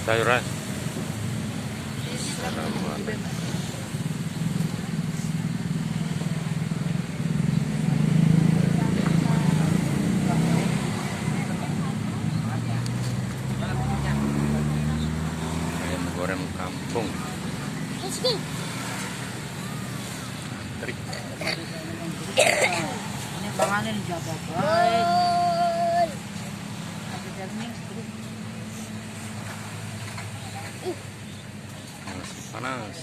Sayuran. Ayam goreng kampung. Trik. Ini pangannya dijaga baik. Masih panas.